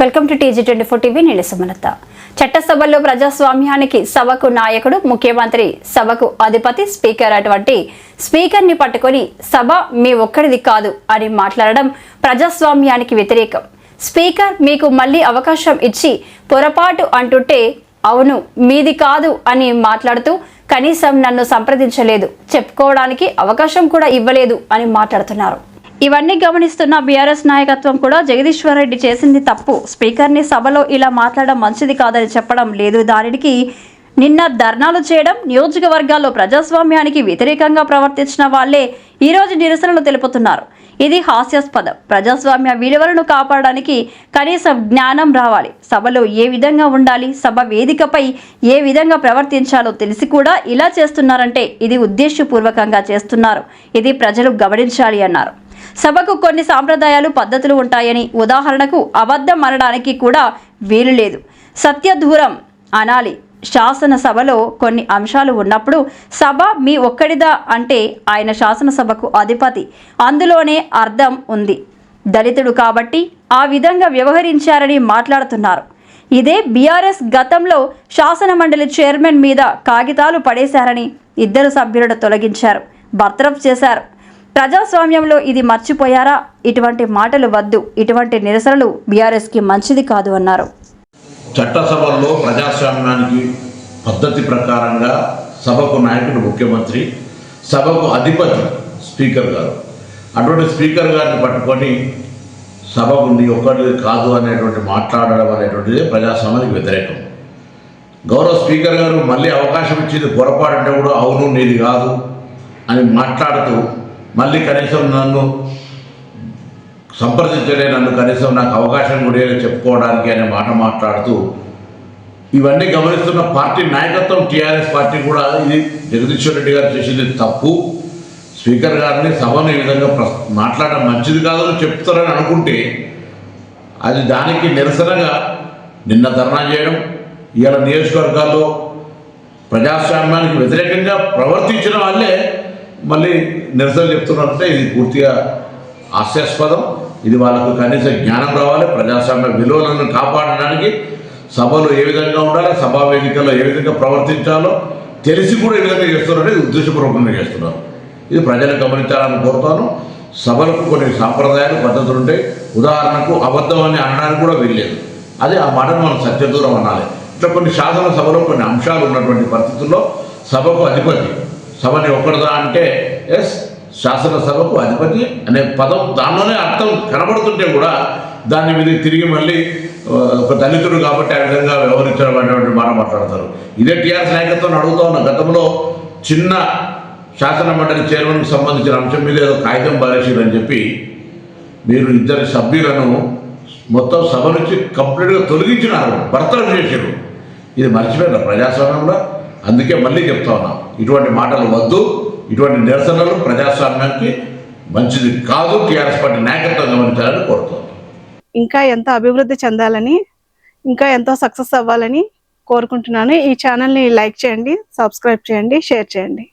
Welcome to TG24 TV. నేను సుమలత. చట్టసభలో ప్రజాస్వామ్యానికి సభకు నాయకుడు, ముఖ్యమంత్రి, సభకు అధిపతి, స్పీకర్ అటువంటి స్పీకర్ని పట్టుకొని సభ మీ ఒక్కడిది కాదు అని మాట్లాడడం ప్రజాస్వామ్యానికి వ్యతిరేకం. స్పీకర్ మీకు మళ్ళీ అవకాశం ఇచ్చి పొరపాటు అంటుంటే అవును మీది కాదు అని మాట్లాడుతూ కనీసం నన్ను సంప్రదించలేదు, చెప్పుకోవడానికి అవకాశం కూడా ఇవ్వలేదు అని మాట్లాడుతున్నారు. ఇవన్నీ గమనిస్తున్న బీఆర్ఎస్ నాయకత్వం కూడా జగదీశ్వర్ రెడ్డి చేసింది తప్పు, స్పీకర్ని సభలో ఇలా మాట్లాడడం మంచిది కాదని చెప్పడం లేదు. దానికి నిన్న ధర్నాలు చేయడం, నియోజకవర్గాల్లో ప్రజాస్వామ్యానికి వ్యతిరేకంగా ప్రవర్తించిన వాళ్లే ఈరోజు నిరసనలు తెలుపుతున్నారు. ఇది హాస్యాస్పదం. ప్రజాస్వామ్య విలువలను కాపాడడానికి కనీసం జ్ఞానం రావాలి. సభలో ఏ విధంగా ఉండాలి, సభ వేదికపై ఏ విధంగా ప్రవర్తించాలో తెలిసి కూడా ఇలా చేస్తున్నారంటే ఇది ఉద్దేశపూర్వకంగా చేస్తున్నారు. ఇది ప్రజలు గమనించాలి అన్నారు. సభకు కొన్ని సాంప్రదాయాలు, పద్ధతులు ఉంటాయని, ఉదాహరణకు అబద్ధం అనడానికి కూడా వీలు లేదు, సత్యదూరం అనాలి. శాసనసభలో కొన్ని అంశాలు ఉన్నప్పుడు సభ మీ ఒక్కడిదా అంటే ఆయన శాసనసభకు అధిపతి, అందులోనే అర్థం ఉంది. దళితుడు కాబట్టి ఆ విధంగా వ్యవహరించారని మాట్లాడుతున్నారు. ఇదే బీఆర్ఎస్ గతంలో శాసన మండలి చైర్మన్ మీద కాగితాలు పడేశారని 2 సభ్యులను తొలగించారు, బర్తరఫ్ చేశారు. ప్రజాస్వామ్యంలో ఇది మర్చిపోయారా? ఇటువంటి మాటలు వద్దు, ఇటువంటి నిరసనలు బీఆర్ఎస్కి మంచిది కాదు అన్నారు. చట్టసభల్లో ప్రజాస్వామ్యానికి పద్ధతి ప్రకారంగా సభకు నాయకుడు ముఖ్యమంత్రి, సభకు అధిపతి స్పీకర్ గారు. అటువంటి స్పీకర్ గారిని పట్టుకొని సభకు నీ ఒక్కటి కాదు అనేటువంటి మాట్లాడడం అనేటువంటిది ప్రజాస్వామ్యానికి వ్యతిరేకం. గౌరవ స్పీకర్ గారు మళ్ళీ అవకాశం ఇచ్చింది పొరపాటు అంటే కూడా అవును నీది కాదు అని మాట్లాడుతూ మళ్ళీ కనీసం నన్ను సంప్రదించలే, నన్ను కనీసం నాకు అవకాశం కూడా చెప్పుకోవడానికి అనే మాట మాట్లాడుతూ ఇవన్నీ గమనిస్తున్న పార్టీ నాయకత్వం, టీఆర్ఎస్ పార్టీ కూడా ఇది జగదీశ్వర్ రెడ్డి గారు చేసింది తప్పు, స్పీకర్ గారిని సభను ఈ విధంగా మాట్లాడడం మంచిది కాదని చెప్తారని అనుకుంటే అది దానికి నిరసనగా నిన్న ధర్నా చేయడం, ఇవాళ నియోజకవర్గాల్లో ప్రజాస్వామ్యానికి వ్యతిరేకంగా ప్రవర్తించిన వాళ్ళే మళ్ళీ నిరసన చెప్తున్నారంటే ఇది పూర్తిగా హాస్యాస్పదం. ఇది వాళ్ళకు కనీస జ్ఞానం రావాలి. ప్రజాస్వామ్య విలువలను కాపాడడానికి సభలో ఏ విధంగా ఉండాలి, సభా వేదికల్లో ఏ విధంగా ప్రవర్తించాలో తెలిసి కూడా ఏ విధంగా చేస్తున్నారో ఇది ఉద్దేశపూర్వకంగా చేస్తున్నారు. ఇది ప్రజలు గమనించాలని కోరుతాను. సభలకు కొన్ని సాంప్రదాయాలు, పద్ధతులు ఉంటాయి. ఉదాహరణకు అబద్ధం అని అనడానికి కూడా వీల్లేదు. అదే ఆ మాటను మనం సత్యదూరం అనాలి. ఇట్లా కొన్ని శాసనసభలో కొన్ని అంశాలు ఉన్నటువంటి పరిస్థితుల్లో సభకు అధిపతి, సభని ఒక్కడదా అంటే ఎస్ శాసనసభకు అధిపతి అనే పదం దానిలోనే అర్థం కనబడుతుంటే కూడా దాని మీద తిరిగి మళ్ళీ ఒక దళితుడు కాబట్టి ఆ విధంగా వ్యవహరించడం అనేటువంటి మాట మాట్లాడతారు. ఇదే టీఆర్ఎస్ నాయకత్వం అడుగుతా ఉన్న, గతంలో చిన్న శాసన మండలి చైర్మన్కి సంబంధించిన అంశం మీద ఏదో కాగితం పారేసిరని చెప్పి మీరు 2 సభ్యులను మొత్తం సభ నుంచి కంప్లీట్గా తొలగించినారు, బర్తరఫ్ చేశారు. ఇది మర్చిపోయిన ప్రజాస్వామ్యంలో. అందుకే మళ్ళీ చెప్తా ఉన్నాం, ఇటువంటి మాటలు వద్దు, ఇటువంటి నిరసనలు ప్రజాస్వామ్యానికి మంచిది కాదు. టీఆర్ఎస్ పార్టీ నాయకత్వం గమనించాలని కోరుతున్నాం. ఇంకా ఎంతో అభివృద్ధి చెందాలని, ఇంకా ఎంతో సక్సెస్ అవ్వాలని కోరుకుంటున్నాను. ఈ ఛానల్ని లైక్ చేయండి, సబ్స్క్రైబ్ చేయండి, షేర్ చేయండి.